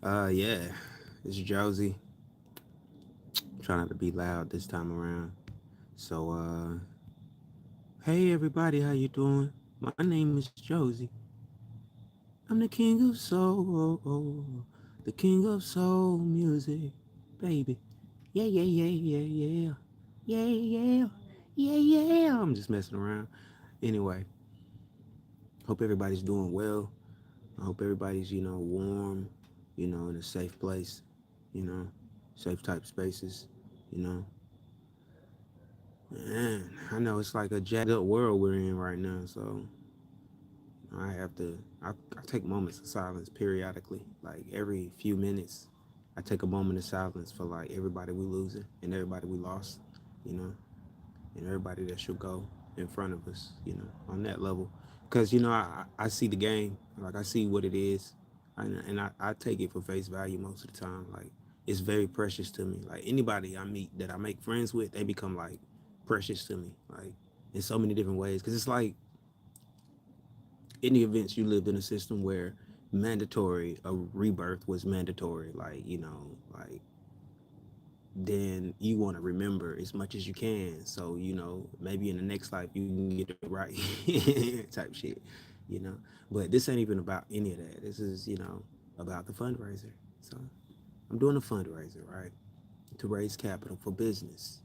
Yeah, it's Josie. Trying not to be loud this time around. So, hey everybody, how you doing? My name is Josie. I'm the king of soul, the king of soul music, baby. Yeah, yeah, yeah, yeah, yeah, yeah, yeah, yeah. I'm just messing around. Anyway, hope everybody's doing well. I hope everybody's, warm, in a safe place, you know, safe type spaces, you know. Man, I know it's like a jacked up world we're in right now, so I have to. I take moments of silence periodically, like every few minutes. I take a moment of silence for like everybody we losing and everybody we lost, you know, and everybody that should go in front of us, on that level. Because I see the game, like I see what it is, and I take it for face value most of the time. Like it's very precious to me. Like anybody I meet that I make friends with, they become like precious to me, like in so many different ways. Because it's like in the events you lived in a system where mandatory a rebirth was mandatory, like like then you want to remember as much as you can. So, maybe in the next life you can get it right type shit, you know. But this ain't even about any of that. This is, about the fundraiser. So I'm doing a fundraiser, right? To raise capital for business,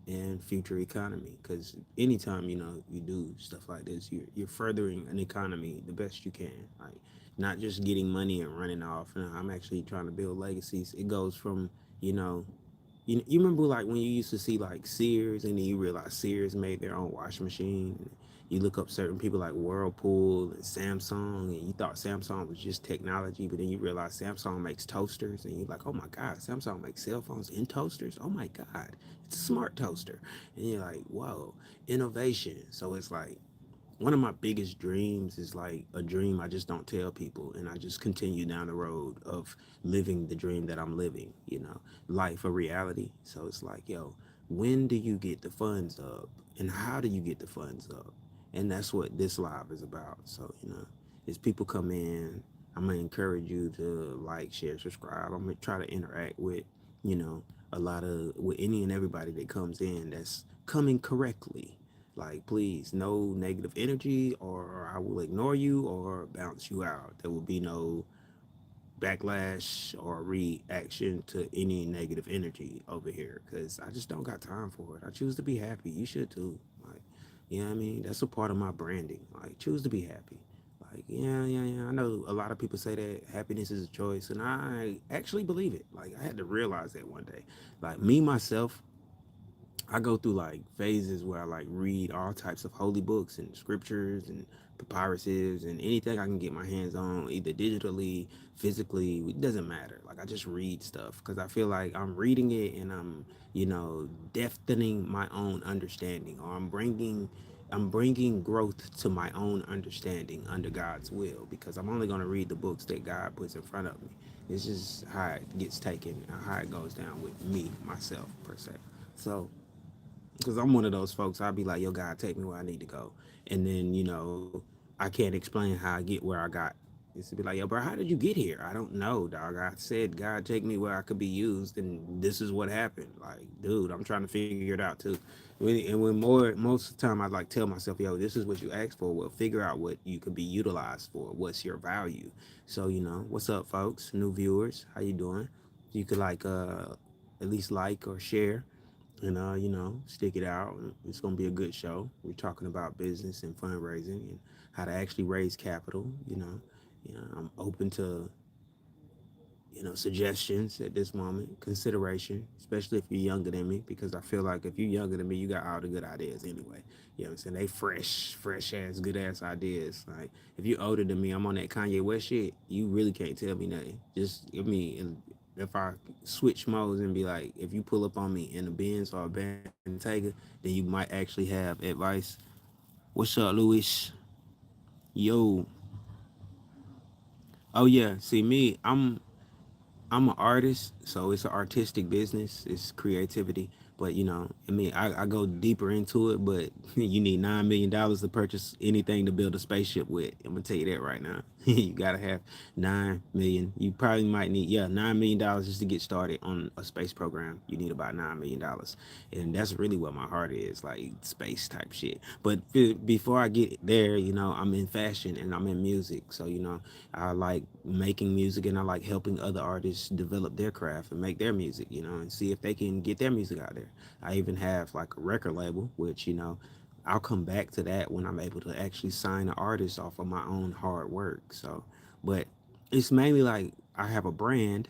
and future economy. Because anytime, you do stuff like this, you're furthering an economy the best you can. Like not just getting money and running off. And I'm actually trying to build legacies. It goes from, you know, you remember like when you used to see like Sears and then you realize Sears made their own washing machine. You look up certain people like Whirlpool and Samsung, and you thought Samsung was just technology, but then you realize Samsung makes toasters, and you're like, oh my God, Samsung makes cell phones and toasters. Oh my God, it's a smart toaster. And you're like, whoa, innovation. So it's like one of my biggest dreams is like a dream I just don't tell people, and I just continue down the road of living the dream that I'm living, life a reality. So it's like, yo, when do you get the funds up and how do you get the funds up? And that's what this live is about. So, as people come in, I'm gonna encourage you to like, share, subscribe. I'm gonna try to interact with, you know, a lot of with any and everybody that comes in that's coming correctly. Like, please, no negative energy, or I will ignore you or bounce you out. There will be no backlash or reaction to any negative energy over here because I just don't got time for it. I choose to be happy. You should too. Like, you know what I mean? That's a part of my branding. Like, choose to be happy. Like, yeah, yeah, yeah. I know a lot of people say that happiness is a choice, and I actually believe it. Like, I had to realize that one day. Like, me, myself, I go through like phases where I like read all types of holy books and scriptures and papyruses and anything I can get my hands on, either digitally, physically. It doesn't matter. Like I just read stuff because I feel like I'm reading it and I'm, deafening my own understanding, or I'm bringing growth to my own understanding under God's will because I'm only going to read the books that God puts in front of me. It's just how it gets taken, how it goes down with me, myself, per se. So, because I'm one of those folks. I'll be like, "Yo, God, take me where I need to go," and then I can't explain how I get where I got. It's to be like, "Yo, bro, how did you get here?" I don't know, dog. I said, "God, take me where I could be used," and this is what happened. Like, dude, I'm trying to figure it out too. And when most of the time, I like tell myself, "Yo, this is what you asked for. Well, figure out what you could be utilized for. What's your value?" So, what's up, folks? New viewers, how you doing? You could like at least like or share and stick it out. It's gonna be a good show. We're talking about business and fundraising and how to actually raise capital. I'm open to suggestions at this moment, consideration, especially if you're younger than me, because I feel like if you're younger than me, you got all the good ideas anyway. You know what I'm saying? They fresh ass, good ass ideas. Like if you're older than me, I'm on that Kanye West shit. You really can't tell me nothing. Just give me. And if I switch modes and be like, if you pull up on me in a Benz or a Bentayga, then you might actually have advice. What's up, Louis? Yo. Oh yeah. See me. I'm an artist, so it's an artistic business. It's creativity, but I mean, I go deeper into it. But you need $9 million to purchase anything to build a spaceship with. I'm gonna tell you that right now. You gotta have 9 million. You probably might need, yeah, $9 million just to get started on a space program. You need about $9 million, and that's really what my heart is, like space type shit. But before I get there, I'm in fashion and I'm in music, so I like making music and I like helping other artists develop their craft and make their music, and see if they can get their music out there. I even have like a record label, which I'll come back to that when I'm able to actually sign an artist off of my own hard work. So, but it's mainly like I have a brand,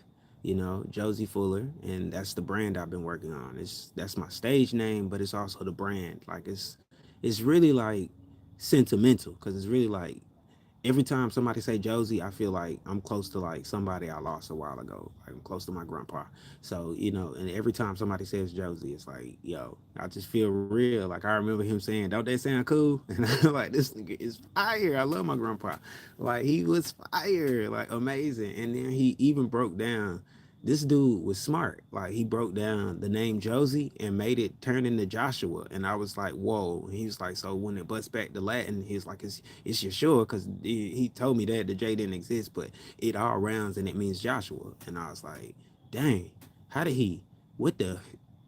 Josie Fuller, and that's the brand I've been working on. That's my stage name, but it's also the brand. Like it's really like sentimental because it's really like every time somebody say Josie, I feel like I'm close to like somebody I lost a while ago. Like I'm close to my grandpa. So, and every time somebody says Josie, it's like, yo, I just feel real. Like I remember him saying, don't that sound cool? And I'm like, this nigga is fire. I love my grandpa. Like he was fire, like amazing. And then he even broke down, this dude was smart. Like he broke down the name Josie and made it turn into Joshua. And I was like, whoa. And he was like, so when it butts back to Latin, he's like, it's Yeshua, because he told me that the J didn't exist, but it all rounds and it means Joshua. And I was like, dang, how did he? What the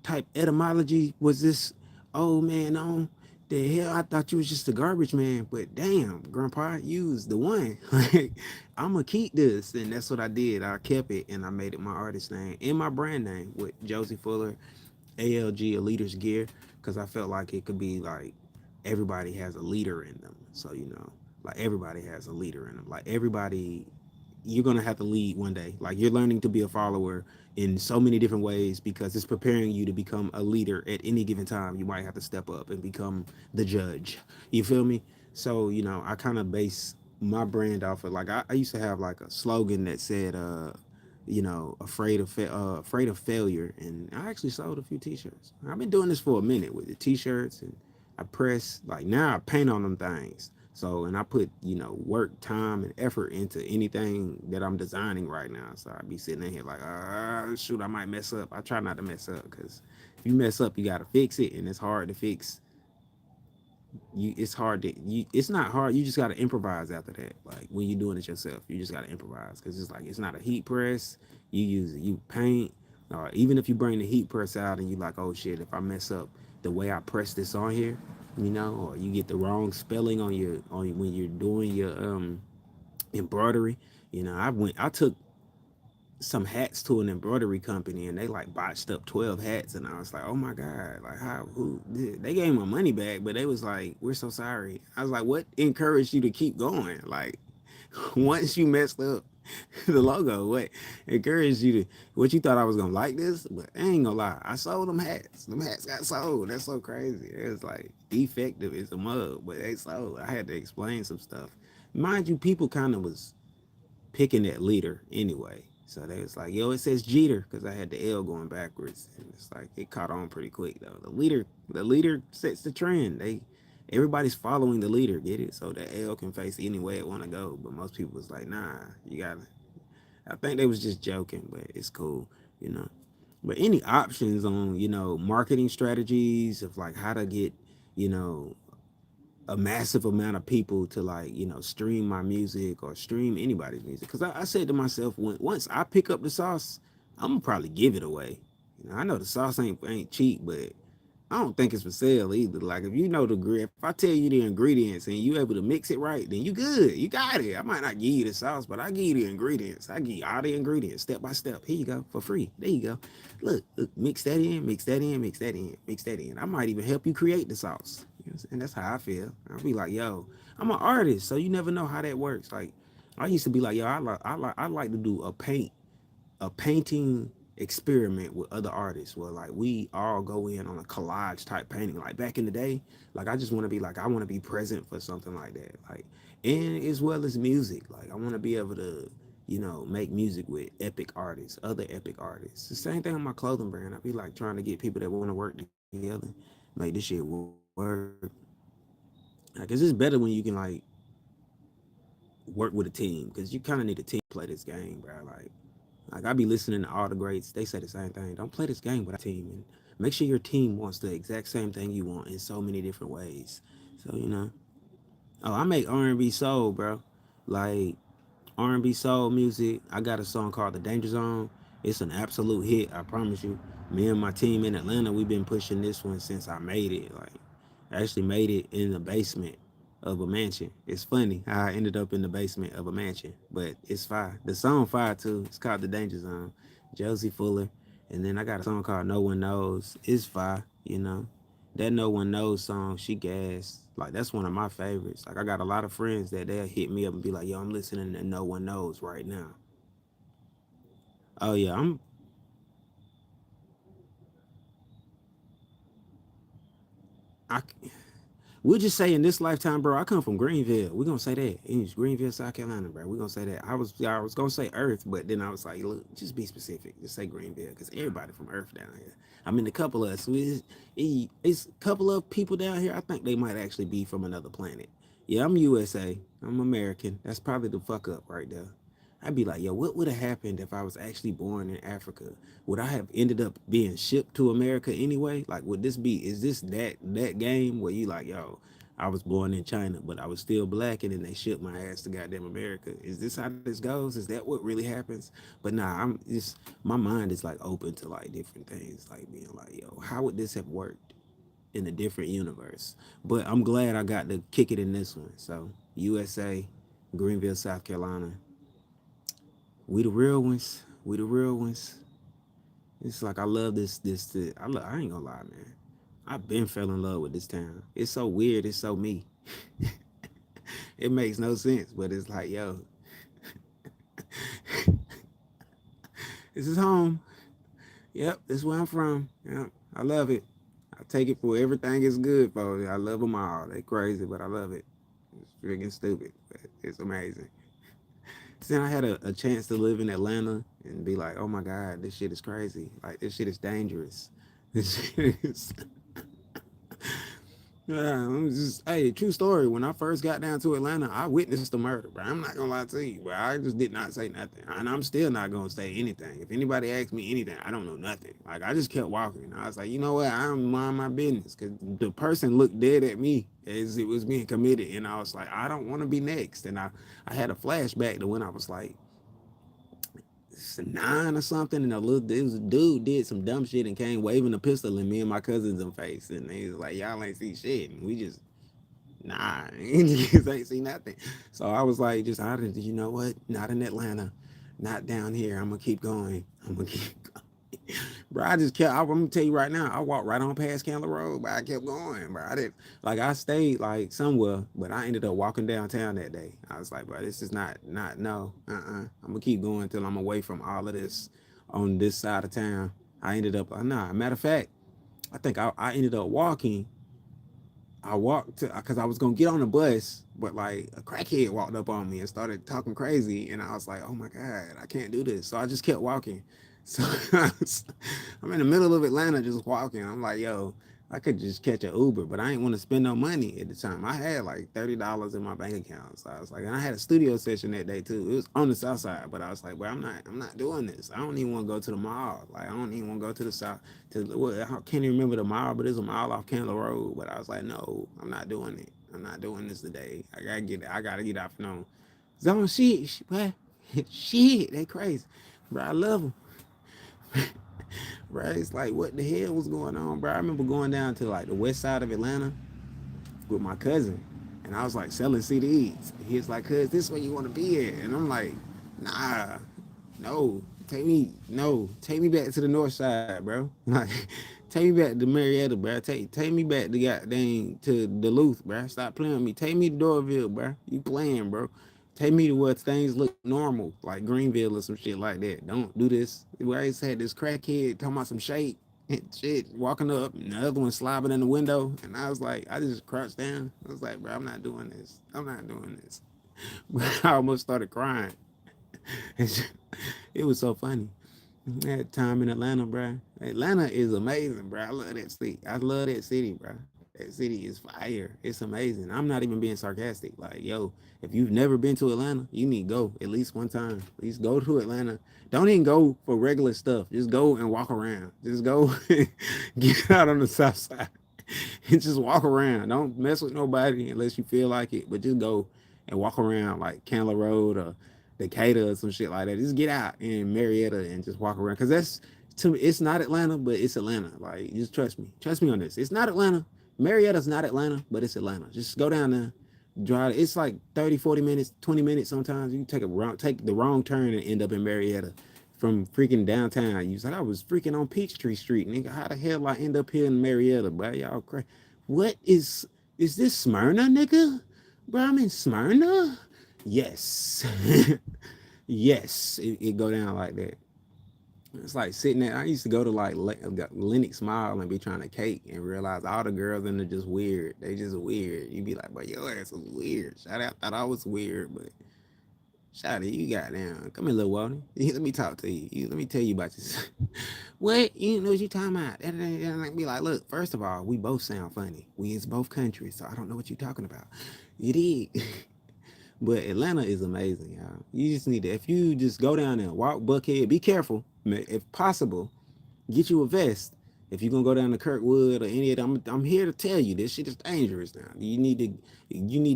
type etymology was this old man on? The hell, I thought you was just a garbage man, but damn, Grandpa, you was the one. Like, I'm gonna keep this, and that's what I did. I kept it, and I made it my artist name and my brand name with Josie Fuller, ALG, a leader's gear, because I felt like it could be like everybody has a leader in them. So like everybody has a leader in them. Like everybody, you're gonna have to lead one day. Like you're learning to be a follower in so many different ways because it's preparing you to become a leader at any given time. You might have to step up and become the judge. You feel me? So I kind of base my brand off of like I used to have like a slogan that said afraid of failure, and I actually sold a few t-shirts. I've been doing this for a minute with the t-shirts, and I press, like, now I paint on them things. So, and I put work, time, and effort into anything that I'm designing right now. So I be sitting in here like, shoot, I might mess up. I try not to mess up, because if you mess up, you got to fix it, and it's hard to fix. It's hard to it's not hard, you just got to improvise after that. Like when you're doing it yourself, you just got to improvise, because it's like it's not a heat press. You use it, you paint, or even if you bring the heat press out and you like, oh shit, if I mess up the way I press this on here, or you get the wrong spelling on your on when you're doing your embroidery. I took some hats to an embroidery company, and they like botched up 12 hats, and I was like, oh my god, like how who did they gave my money back, but they was like, we're so sorry. I was like, what encouraged you to keep going? Like once you messed up the logo, what encouraged you to, what you thought I was gonna like this? But I ain't gonna lie, I sold them hats got sold. That's so crazy. It was like defective as a mug, but they sold. I had to explain some stuff. Mind you, people kind of was picking that leader anyway. So they was like, yo, it says Jeter, because I had the L going backwards. And it's like it caught on pretty quick though. The leader sets the trend. Everybody's following the leader, get it? So the L can face any way it wanna go. But most people was like, nah, you gotta, I think they was just joking, but it's cool, you know. But any options on, marketing strategies of like how to get, you know, a massive amount of people to like stream my music or stream anybody's music, because I said to myself, once I pick up the sauce, I'm gonna probably give it away. I know the sauce ain't cheap, but I don't think it's for sale either. Like if you know the grit, if I tell you the ingredients and you able to mix it right, then you good. You got it. I might not give you the sauce, but I give you the ingredients. I give you all the ingredients step by step. Here you go for free. There you go. Look, mix that in, mix that in, mix that in, mix that in. I might even help you create the sauce. And that's how I feel. I'll be like, yo, I'm an artist, so you never know how that works. Like I used to be like, yo, I like to do a painting experiment with other artists where like we all go in on a collage type painting. Like back in the day, like I just want to be like, I want to be present for something like that. Like, and as well as music, like I want to be able to make music with epic artists, other epic artists. The same thing on my clothing brand. I be like trying to get people that want to work together, make this shit work. Like it's just better when you can like work with a team, because you kind of need a team to play this game, bro. Like I be listening to all the greats. They say the same thing. Don't play this game without a team, and make sure your team wants the exact same thing you want in so many different ways. So. Oh, I make R&B soul, bro. Like R&B soul music. I got a song called The Danger Zone. It's an absolute hit, I promise you. Me and my team in Atlanta, we've been pushing this one since I made it. Like, I actually made it in the basement of a mansion. It's funny how I ended up in the basement of a mansion, but it's fire. The song fire too. It's called The Danger Zone. Josie Fuller. And then I got a song called No One Knows. It's fire, you know. That No One Knows song, she gas. Like that's one of my favorites. Like I got a lot of friends that they'll hit me up and be like, "Yo, I'm listening to No One Knows right now." Oh yeah, I we'll just say in this lifetime, bro. I come from Greenville. We're gonna say that in Greenville, South Carolina, bro. We're gonna say that. I was gonna say Earth, but then I was like, look, just be specific. Just say Greenville, because everybody from Earth down here. I mean, a couple of us. It's a couple of people down here. I think they might actually be from another planet. Yeah, I'm USA. I'm American. That's probably the fuck up right there. I'd be like, yo, what would have happened if I was actually born in Africa? Would I have ended up being shipped to America anyway? Like, would this be? Is this that game where you like, yo, I was born in China, but I was still black, and then they shipped my ass to goddamn America? Is this how this goes? Is that what really happens? But nah, I'm just my mind is like open to like different things, like being like, yo, how would this have worked in a different universe? But I'm glad I got to kick it in this one. So USA, Greenville, South Carolina. We the real ones. We the real ones. It's like I love this. I ain't gonna lie, man. I've been fell in love with this town. It's so weird. It's so me. It makes no sense, but it's like, yo, this is home. Yep, this is where I'm from. Yep, I love it. I take it for everything it's good for. I love them all. They crazy, but I love it. It's freaking stupid, but it's amazing. Then I had a chance to live in Atlanta and be like, oh my God, this shit is crazy. Like, this shit is dangerous. This shit is. Yeah, I'm just hey, true story. When I first got down to Atlanta, I witnessed the murder, bro. I'm not gonna lie to you, but I just did not say nothing, and I'm still not gonna say anything. If anybody asks me anything, I don't know nothing. Like I just kept walking. I was like, you know what? I don't mind my business because the person looked dead at me as it was being committed, and I was like, I don't want to be next. And I had a flashback to when I was like 9 or something, and this dude did some dumb shit and came waving a pistol in me and my cousins in face, and he was like, "Y'all ain't see shit," and we just nah, niggas ain't see nothing. So I was like, just out of you know what? Not in Atlanta, not down here. I'm gonna keep going. I'm gonna keep going. Bro, I just kept. I'm gonna tell you right now. I walked right on past Candler Road, but I kept going, bro. I didn't like. I stayed like somewhere, but I ended up walking downtown that day. I was like, bro, this is not no. I'm gonna keep going until I'm away from all of this on this side of town. I ended up. Nah. Matter of fact, I think I ended up walking. I walked to because I was gonna get on the bus, but like a crackhead walked up on me and started talking crazy, and I was like, "Oh my God, I can't do this." So I just kept walking. So I'm in the middle of Atlanta just walking. I'm like, "Yo, I could just catch an Uber," but I ain't want to spend no money at the time. I had like $30 in my bank account, so I was like, and I had a studio session that day too. It was on the south side, but I was like, "Well, I'm not doing this. I don't even want to go to the mall. Like, I don't even want to go to the south." I can't even remember the mile, but there's a mile off Candler Road. But I was like, no, I'm not doing it. I'm not doing this today. I gotta get off no zone shit, bro. Shit, they crazy, bro. I love them, bro. It's like what the hell was going on, bro? I remember going down to like the west side of Atlanta with my cousin, and I was like selling CDs. He was like, "Cuz this is where you want to be at," and I'm like, "Nah, no, take me back to the north side, bro. Like, take me back to Marietta, bro. Take me back to goddamn to Duluth, bro. Stop playing with me. Take me to Doraville, bro. You playing, bro. Take me to where things look normal, like Greenville or some shit like that. Don't do this. Where I used to have this crackhead talking about some shake and shit, walking up, and the other one slobbing in the window, and I was like, I just crouched down. I was like, bro, I'm not doing this. I'm not doing this. I almost started crying. It was so funny. That time in Atlanta, bro. Atlanta is amazing, bro. I love that city. I love that city, bro. That city is fire. It's amazing. I'm not even being sarcastic. Like, yo, if you've never been to Atlanta, you need to go at least one time. At least go to Atlanta. Don't even go for regular stuff. Just go and walk around. Just go get out on the south side and just walk around. Don't mess with nobody unless you feel like it. But just go and walk around like Candler Road or Decatur or some shit like that. Just get out in Marietta and just walk around. Cause that's to me, it's not Atlanta, but it's Atlanta. Like, just trust me. Trust me on this. It's not Atlanta. Marietta's not Atlanta, but it's Atlanta. Just go down there, drive. It's like 30, 40 minutes, 20 minutes sometimes. You take the wrong turn and end up in Marietta from freaking downtown. You was like, I was freaking on Peachtree Street, nigga. How the hell I end up here in Marietta, bro? Y'all crazy. What is this Smyrna, nigga? Bro, I'm in Smyrna. Yes. Yes, it go down like that. It's like sitting there. I used to go to like Lennox Mall and be trying to cake and realize all the girls in there just weird. They just weird. You be like, but your ass is weird. Shout out, thought I was weird, but shout out, you got down. Come here, little Walter. Let me talk to you. Let me tell you about this. What? You know what you talking about? And I be like, look, first of all, we both sound funny. We is both countries, so I don't know what you're talking about. You did. But Atlanta is amazing, y'all. You just need to, if you just go down there, walk Buckhead, be careful. If possible, get you a vest. If you're gonna go down to Kirkwood or any of them, I'm here to tell you this shit is dangerous now. You need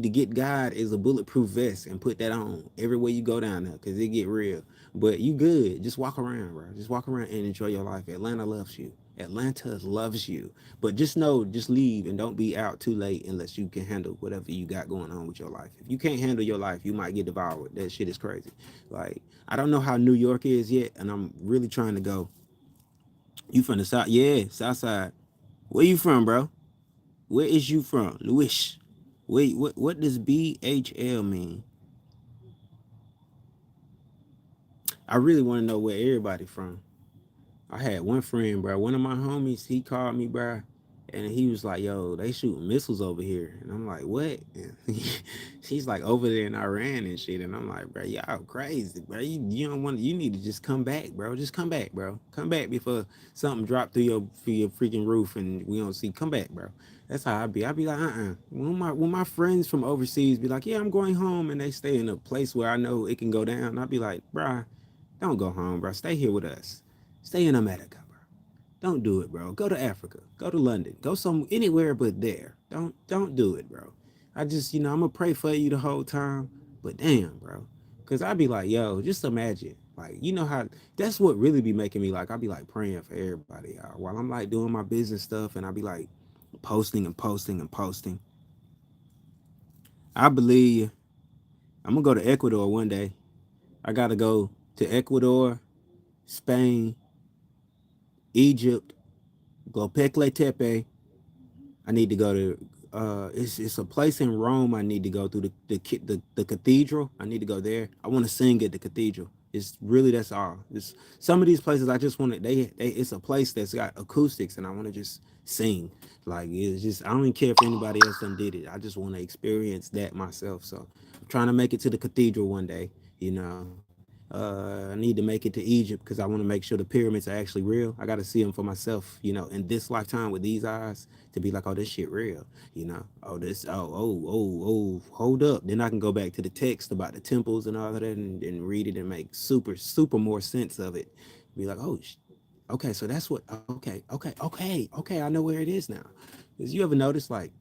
to get God as a bulletproof vest and put that on everywhere you go down there because it get real. But you good. Just walk around, bro. Just walk around and enjoy your life. Atlanta loves you. Atlanta loves you. But just know, just leave and don't be out too late unless you can handle whatever you got going on with your life. If you can't handle your life, you might get devoured. That shit is crazy. Like, I don't know how New York is yet, and I'm really trying to go. You from the south? Yeah, south side. Where you from, bro? Where is you from? Louis. Wait, what does BHL mean? I really want to know where everybody from. I had one friend, bro. One of my homies, he called me, bro, and he was like, "Yo, they shooting missiles over here," and I'm like, "What?" And she's like, "Over there in Iran and shit," and I'm like, "Bro, y'all crazy, bro. You don't want. You need to just come back, bro. Just come back, bro. Come back before something drop through your freaking roof and we don't see. Come back, bro." That's how I be. I be like, When my friends from overseas be like, "Yeah, I'm going home," and they stay in a place where I know it can go down, I be like, "Bro, don't go home, bro. Stay here with us. Stay in America, bro. Don't do it, bro. Go to Africa. Go to London. Go anywhere but there. Don't do it, bro. I just, I'm gonna pray for you the whole time. But damn, bro. Cause I'd be like, yo, just imagine. Like, you know how that's what really be making me like, I'd be like praying for everybody, y'all. While I'm like doing my business stuff and I'd be like posting and posting and posting. I believe I'm gonna go to Ecuador one day. I gotta go to Ecuador, Spain, Egypt, Gopekle Tepe. I need to go to it's a place in Rome I need to go through the cathedral. I need to go there. I want to sing at the cathedral. It's really that's all. It's some of these places I just want to they it's a place that's got acoustics and I want to just sing. Like it's just I don't even care if anybody else done did it. I just want to experience that myself. So I'm trying to make it to the cathedral one day, you know. I need to make it to Egypt because I want to make sure the pyramids are actually real. I got to see them for myself, in this lifetime with these eyes to be like, oh, this shit real, Oh, hold up. Then I can go back to the text about the temples and all of that and read it and make super, super more sense of it. Be like, oh, okay, so that's what, okay. I know where it is now. Because you ever notice, like,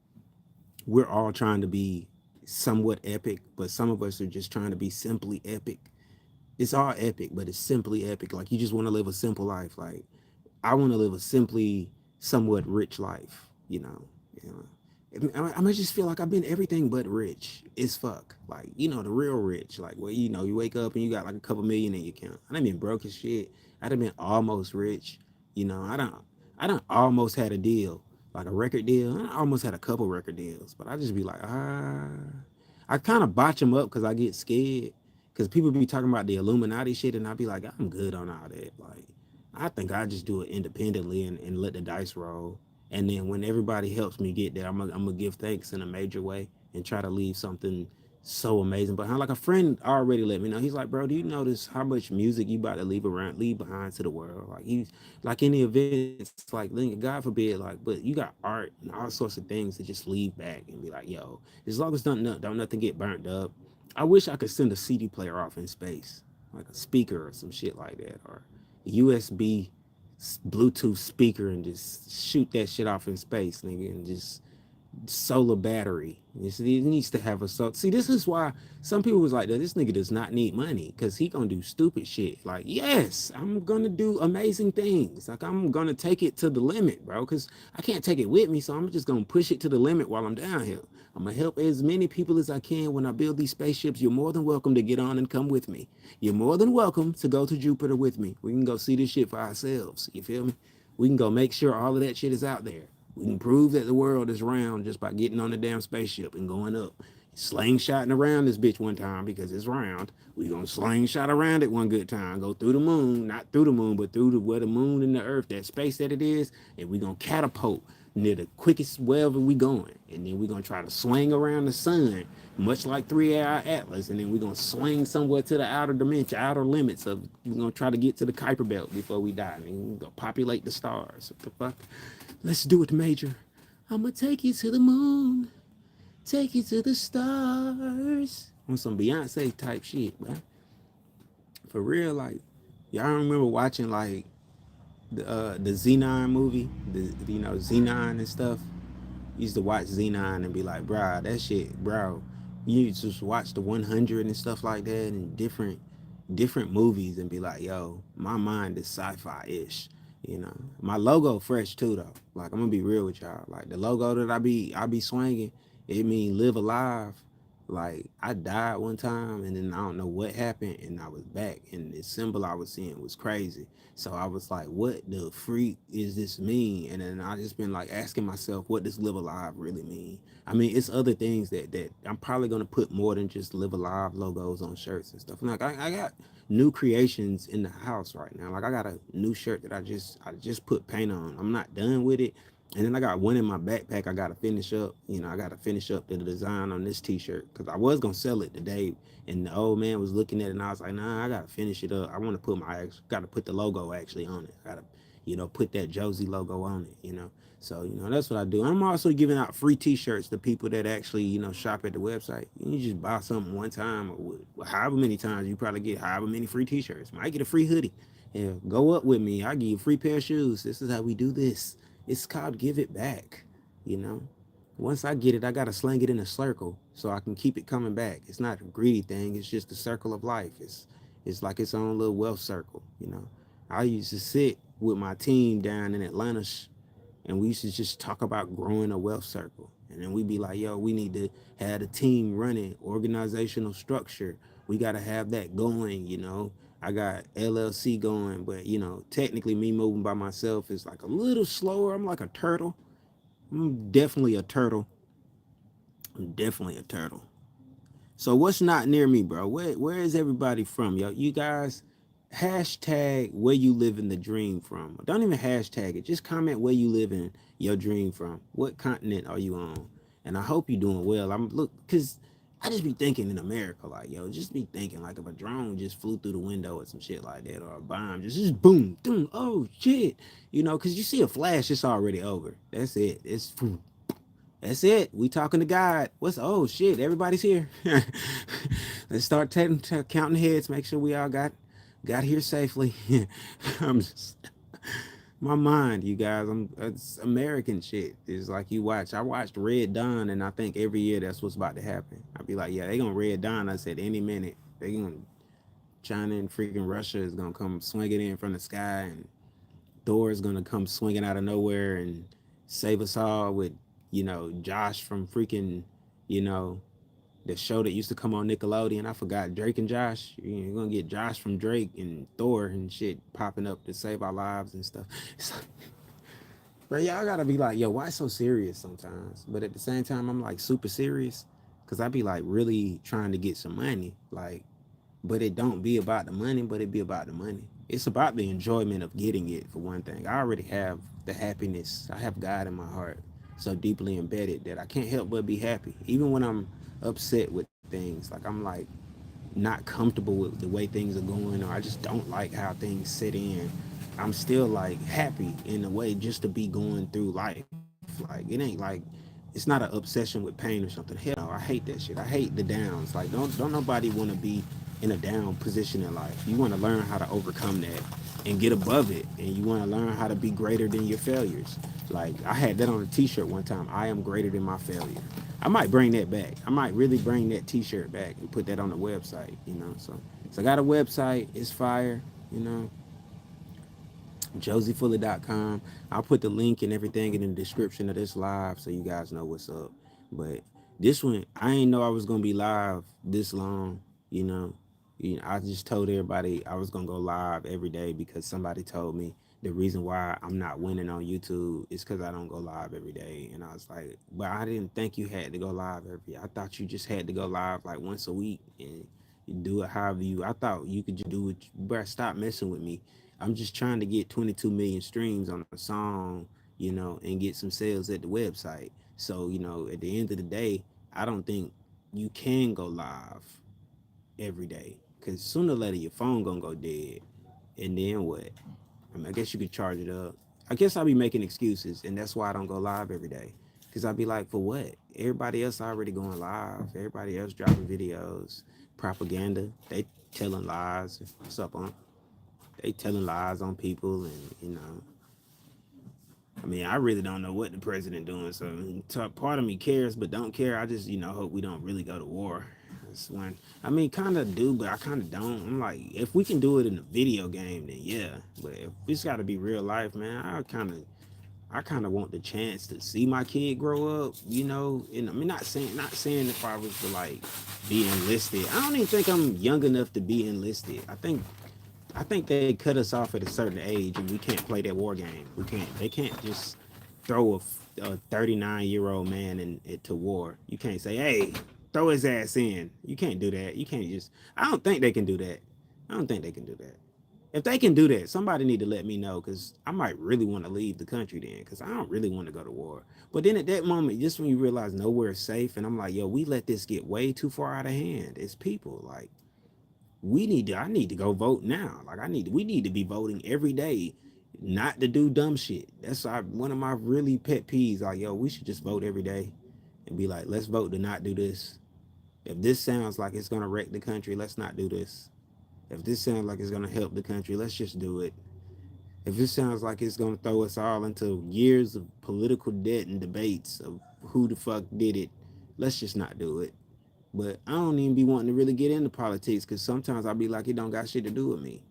we're all trying to be somewhat epic, but some of us are just trying to be simply epic. It's all epic, but it's simply epic. Like you just want to live a simple life. Like I want to live a simply, somewhat rich life. I might just feel like I've been everything but rich as fuck. Like the real rich. Like where you wake up and you got like a couple million in your account. I done been broke as shit. I done been almost rich. I don't almost had a deal, like a record deal. I almost had a couple record deals, but I just be like, I kind of botch them up because I get scared. Because people be talking about the Illuminati shit, and I be like, I'm good on all that. Like, I think I just do it independently and let the dice roll. And then when everybody helps me get there, I'm gonna give thanks in a major way and try to leave something so amazing behind. Like a friend already let me know. He's like, bro, do you notice how much music you about to leave behind to the world? Like he's like in the events, like God forbid, like, but you got art and all sorts of things to just leave back and be like, yo, as long as don't nothing get burnt up. I wish I could send a CD player off in space, like a speaker or some shit like that, or USB Bluetooth speaker and just shoot that shit off in space, nigga, and just solar battery. He needs to have a so. See, this is why some people was like, "This nigga does not need money because he gonna do stupid shit." Like, yes, I'm gonna do amazing things. Like, I'm gonna take it to the limit, bro. Because I can't take it with me, so I'm just gonna push it to the limit while I'm down here. I'm gonna help as many people as I can when I build these spaceships. You're more than welcome to get on and come with me. You're more than welcome to go to Jupiter with me. We can go see this shit for ourselves. You feel me? We can go make sure all of that shit is out there. We can prove that the world is round just by getting on the damn spaceship and going up. Slingshotting around this bitch one time because it's round. We gonna slingshot around it one good time. Go through the moon, not through the moon, but through the where the moon and the earth, that space that it is, and we gonna catapult near the quickest wherever we going. And then we gonna try to swing around the sun, much like 3 hour Atlas, and then we gonna swing somewhere to the outer dimension, outer limits of we're gonna try to get to the Kuiper belt before we die. And we gonna populate the stars. What the fuck? Let's do it, Major. I'ma take you to the moon, take you to the stars. On some Beyonce type shit, man. For real, like y'all remember watching like the Xenon movie, the Xenon and stuff. Used to watch Xenon and be like, bro, that shit, bro. You just watch the 100 and stuff like that and different movies and be like, yo, my mind is sci-fi ish. My logo fresh too though. Like I'm gonna be real with y'all. Like the logo that I be swinging, it mean live alive. Like I died one time and then I don't know what happened and I was back and the symbol I was seeing was crazy. So I was like, what the freak is this mean? And then I just been like asking myself, what does live alive really mean? I mean, it's other things that I'm probably gonna put more than just live alive logos on shirts and stuff. Like I got new creations in the house right now. Like I got a new shirt that I just put paint on. I'm not done with it. And then I got one in my backpack. I gotta finish up. I gotta finish up the design on this T-shirt because I was gonna sell it today. And the old man was looking at it, and I was like, "Nah, I gotta finish it up. I want to put gotta put the logo actually on it. I gotta, put that Josie logo on it. So that's what I do. I'm also giving out free T-shirts to people that actually shop at the website. You just buy something one time, or however many times you probably get however many free T-shirts. Might get a free hoodie. Yeah, go up with me. I give you a free pair of shoes. This is how we do this. It's called give it back. You know, once I get it, I gotta sling it in a circle so I can keep it coming back. It's not a greedy thing. It's just the circle of life. It's like its own little wealth circle. I used to sit with my team down in Atlanta, and we used to just talk about growing a wealth circle. And then we'd be like, yo, we need to have a team running, organizational structure. We got to have that going. I got LLC going, but, technically me moving by myself is like a little slower. I'm like a turtle. I'm definitely a turtle. I'm definitely a turtle. So what's not near me, bro? Where is everybody from, yo? You guys, hashtag where you live in the dream from. Don't even hashtag it. Just comment where you live in your dream from. What continent are you on? And I hope you're doing well. Cause I just be thinking in America, like, yo, just be thinking like if a drone just flew through the window or some shit like that, or a bomb just boom, boom, oh shit, cause you see a flash, it's already over. That's it. That's it. We talking to God. Oh shit, everybody's here. Let's start counting heads, make sure we all got here safely. I'm just my mind, you guys. It's American shit. It's like I watched Red Dawn, and I think every year that's what's about to happen. I'd be like, yeah, they gonna Red Dawn us at any minute. They gonna China and freaking Russia is gonna come swinging in from the sky, and Thor is gonna come swinging out of nowhere and save us all with, Josh from freaking, you know, the show that used to come on Nickelodeon. I forgot Drake and Josh. You're gonna get Josh from Drake and Thor and shit popping up to save our lives and stuff. It's like, bro, y'all gotta be like, yo, why so serious sometimes? But at the same time, I'm like super serious because I be like really trying to get some money. Like, but it don't be about the money, but it be about the money. It's about the enjoyment of getting it, for one thing. I already have the happiness. I have God in my heart so deeply embedded that I can't help but be happy. Even when I'm upset with things, like I'm like not comfortable with the way things are going, or I just don't like how things sit in, I'm still like happy in a way just to be going through life. Like it ain't like it's not an obsession with pain or something. Hell no, I hate that shit. I hate the downs. Like don't nobody want to be in a down position in life. You want to learn how to overcome that and get above it, and you want to learn how to be greater than your failures. Like I had that on a T-shirt one time. I am greater than my failure. I might bring that back. I might really bring that T-shirt back and put that on the website. So I got a website. It's fire. You know, josiefuller.com. I'll put the link and everything in the description of this live so you guys know what's up. But this one, I ain't know I was gonna be live this long. You know, I just told everybody I was gonna go live every day because somebody told me the reason why I'm not winning on YouTube is because I don't go live every day. And I was like, but I didn't think you had to go live every. I thought you just had to go live like once a week and you do it however you. I thought you could just do it. But stop messing with me. I'm just trying to get 22 million streams on a song, and get some sales at the website. So, at the end of the day, I don't think you can go live every day because sooner or later your phone gonna go dead. And then what? I mean, I guess you could charge it up. I guess I'll be making excuses, and that's why I don't go live every day. Because I'll be like, for what? Everybody else already going live. Everybody else dropping videos, propaganda. They telling lies. What's up, on? They telling lies on people, and I mean, I really don't know what the president doing. So part of me cares, but don't care. I just hope we don't really go to war. That's one. I mean, kind of do, but I kind of don't. I'm like, if we can do it in a video game, then yeah. But if it's got to be real life, man, I kind of want the chance to see my kid grow up. And I mean, not saying if I was to like be enlisted. I don't even think I'm young enough to be enlisted. I think they cut us off at a certain age, and we can't play that war game. We can't. They can't just throw a 39-year-old man into war. You can't say, "Hey, throw his ass in." You can't do that. You can't just. I don't think they can do that. I don't think they can do that. If they can do that, somebody need to let me know because I might really want to leave the country then because I don't really want to go to war. But then at that moment, just when you realize nowhere is safe, and I'm like, yo, we let this get way too far out of hand. It's people like I need to go vote now. Like we need to be voting every day, not to do dumb shit. That's one of my really pet peeves. Like, yo, we should just vote every day and be like, let's vote to not do this. If this sounds like it's gonna wreck the country, let's not do this. If this sounds like it's gonna help the country, let's just do it. If this sounds like it's gonna throw us all into years of political debt and debates of who the fuck did it, let's just not do it. But I don't even be wanting to really get into politics because sometimes I be like, it don't got shit to do with me.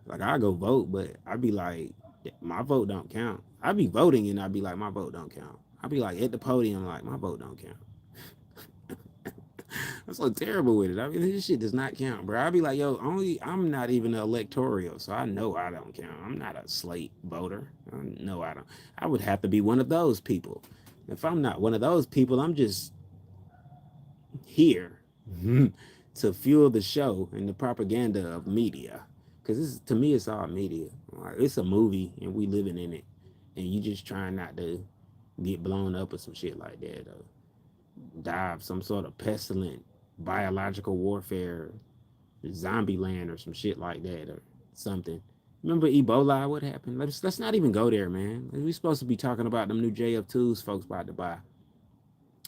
Like I go vote, but I be like, my vote don't count. I be voting and I be like, my vote don't count. I be like at the podium, like my vote don't count. I'm so terrible with it. I mean, this shit does not count, bro. I be like, yo, I'm not even electoral, so I know I don't count. I'm not a slate voter. No, I don't. I would have to be one of those people. If I'm not one of those people, I'm just here to fuel the show and the propaganda of media. Because to me, it's all media. Like, it's a movie and we living in it. And you just trying not to get blown up or some shit like that. Or die of some sort of pestilent biological warfare, zombie land or some shit like that or something. Remember Ebola? What happened? Let's not even go there, man. We supposed to be talking about them new JF2s folks about to buy.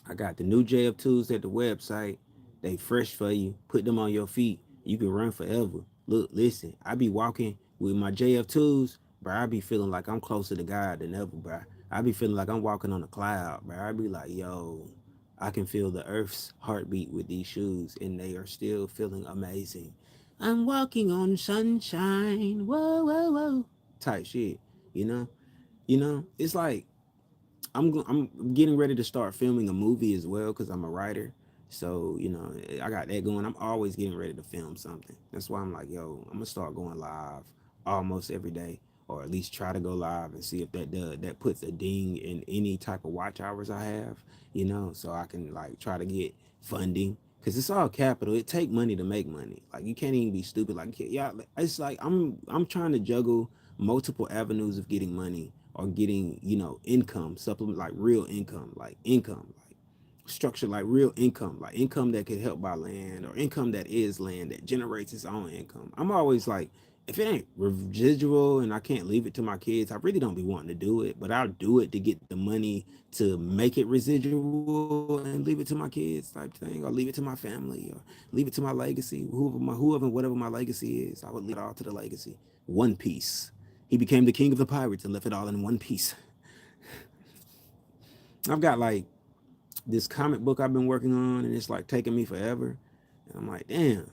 I got the new JF2s at the website. They fresh for you. Put them on your feet. You can run forever. Look, listen, I be walking with my JF2s, bro. I be feeling like I'm closer to God than ever, bro. I be feeling like I'm walking on a cloud, bro. I be like, yo, I can feel the earth's heartbeat with these shoes, and they are still feeling amazing. I'm walking on sunshine. Whoa, whoa, whoa. Type shit, you know? It's like I'm getting ready to start filming a movie as well because I'm a writer. So I got that going. I'm always getting ready to film something. That's why I'm like, yo, I'm gonna start going live almost every day, or at least try to go live and see if that puts a ding in any type of watch hours I have. So I can like try to get funding because it's all capital. It take money to make money. Like you can't even be stupid. Like yeah, it's like I'm trying to juggle multiple avenues of getting money or getting income supplement, like real income, like structure, like real income, like income that could help buy land or income that is land that generates its own income. I'm always like, if it ain't residual and I can't leave it to my kids, I really don't be wanting to do it, but I'll do it to get the money to make it residual and leave it to my kids type thing, or leave it to my family, or leave it to my legacy, whoever whatever my legacy is. I would leave it all to the legacy. One Piece. He became the king of the pirates and left it all in one piece. I've got like this comic book I've been working on, and it's like taking me forever. And I'm like, damn,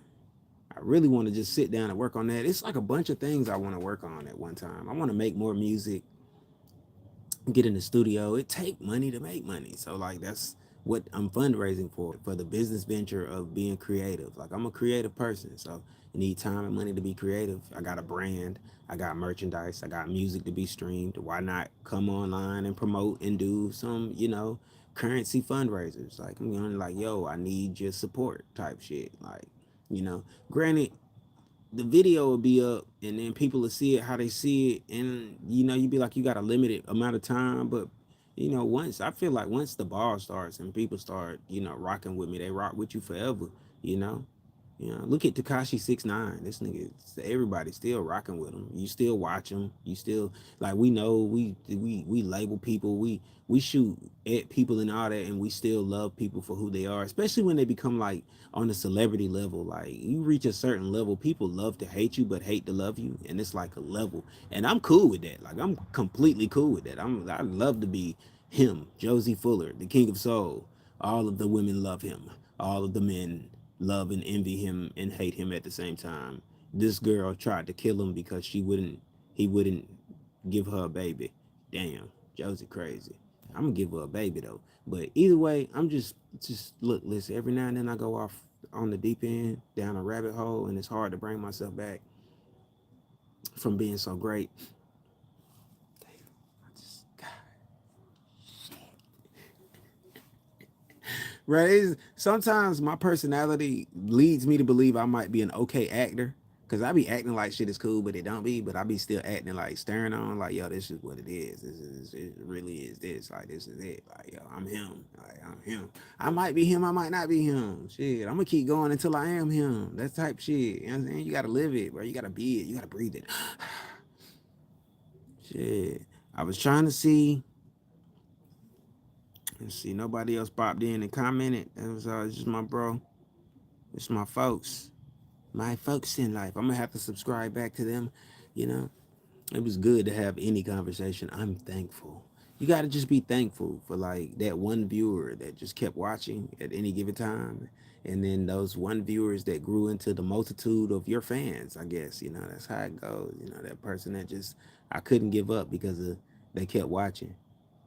I really want to just sit down and work on that. It's like a bunch of things I want to work on at one time. I want to make more music, get in the studio. It take money to make money. So like that's what I'm fundraising for the business venture of being creative. Like I'm a creative person, so you need time and money to be creative. I got a brand, I got merchandise, I got music to be streamed. Why not come online and promote and do some, currency fundraisers? Like I'm going like, yo, I need your support type shit. Like, you know, granted the video will be up and then people will see it how they see it, and you'd be like you got a limited amount of time, but once I feel like once the ball starts and people start rocking with me, they rock with you forever. you know Look at Takashi 6ix9ine. This nigga, everybody still rocking with him. You still watch him. You still like we know we label people. We shoot at people and all that, and we still love people for who they are. Especially when they become like on a celebrity level. Like you reach a certain level, people love to hate you but hate to love you, and it's like a level. And I'm cool with that. Like I'm completely cool with that. I love to be him, Josie Fuller, the King of Soul. All of the women love him. All of the men love and envy him and hate him at the same time. This girl tried to kill him because he wouldn't give her a baby. Damn, Josie crazy. I'm gonna give her a baby though. But either way, I'm just look, listen, every now and then I go off on the deep end, down a rabbit hole, and it's hard to bring myself back from being so great. I just right? Sometimes my personality leads me to believe I might be an okay actor. Cause I be acting like shit is cool, but it don't be. But I be still acting like staring on, like yo, this is what it is. It really is this. Like this is it. Like yo, I'm him. Like I'm him. I might be him. I might not be him. Shit, I'm gonna keep going until I am him. That type shit. You know what I'm saying? You gotta live it, bro. You gotta be it. You gotta breathe it. Shit. I was trying to see. Let's see. Nobody else popped in and commented. It was just my bro. It's my folks. My folks in life. I'm gonna have to subscribe back to them. You know, it was good to have any conversation. I'm thankful. You gotta just be thankful for like that one viewer that just kept watching at any given time, and then those one viewers that grew into the multitude of your fans. I guess that's how it goes. That person that just I couldn't give up because they kept watching.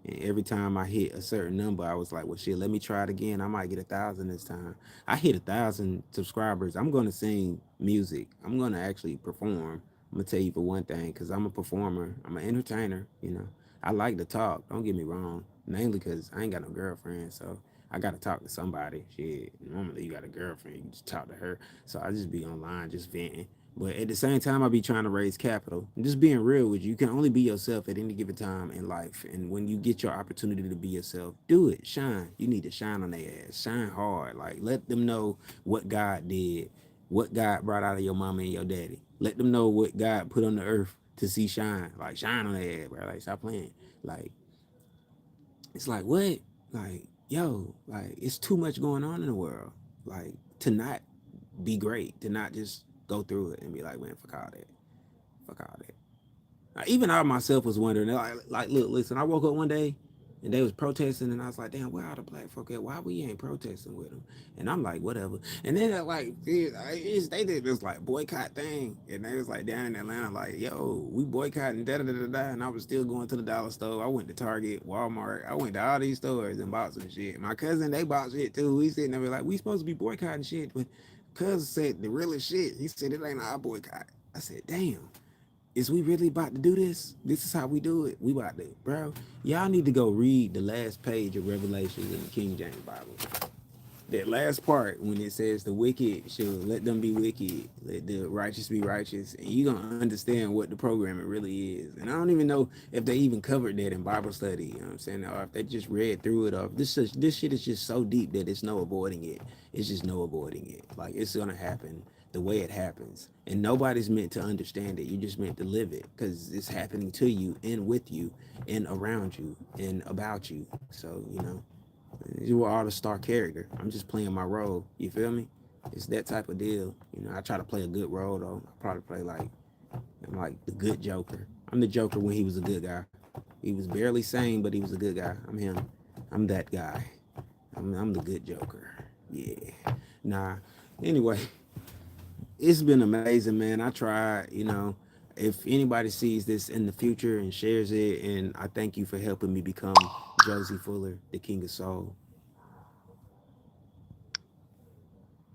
And every time I hit a certain number, I was like, well, shit, let me try it again. I might get 1,000 this time. I hit 1,000 subscribers. I'm going to sing music. I'm going to actually perform. I'm going to tell you for one thing, because I'm a performer. I'm an entertainer. I like to talk. Don't get me wrong. Mainly because I ain't got no girlfriend. So I got to talk to somebody. Shit, normally you got a girlfriend. You just talk to her. So I just be online, just venting. But at the same time, I be trying to raise capital. And just being real with you, you can only be yourself at any given time in life. And when you get your opportunity to be yourself, do it. Shine. You need to shine on their ass. Shine hard. Like let them know what God did, what God brought out of your mama and your daddy. Let them know what God put on the earth to see shine. Like shine on their ass, bro. Like stop playing. Like it's like what? Like yo, like it's too much going on in the world. Like to not be great, to not just go through it and be like, man, fuck all that. Fuck all that. Even I myself was wondering, like, look, listen, I woke up one day and they was protesting, and I was like, damn, where are the black folk at? Why we ain't protesting with them? And I'm like, whatever. And then they did this like boycott thing, and they was like down in Atlanta, like, yo, we boycotting da da da da da. And I was still going to the dollar store. I went to Target, Walmart. I went to all these stores and bought some shit. My cousin, they bought shit too. We sitting there like, we supposed to be boycotting shit, but cousin said the realest shit. He said it ain't our boycott. I said, damn, is we really about to do this? This is how we do it. We about to, bro. Y'all need to go read the last page of Revelations in the King James Bible. That last part when it says the wicked should let them be wicked, let the righteous be righteous, and you gonna understand what the programming really is. And I don't even know if they even covered that in Bible study. You know what I'm saying? Or if they just read through it. Or if this shit is just so deep that it's no avoiding it. It's just no avoiding it. Like it's gonna happen the way it happens, and nobody's meant to understand it. You just meant to live it because it's happening to you and with you and around you and about you. So you are the star character. I'm just playing my role. You feel me? It's that type of deal. I try to play a good role though. I probably play like I'm like the good Joker. I'm the Joker when he was a good guy. He was barely sane, but he was a good guy. I'm him. I'm that guy. I'm the good Joker. Yeah. Nah. Anyway, it's been amazing, man. I tried, if anybody sees this in the future and shares it, and I thank you for helping me become Josie Fuller, the King of Soul.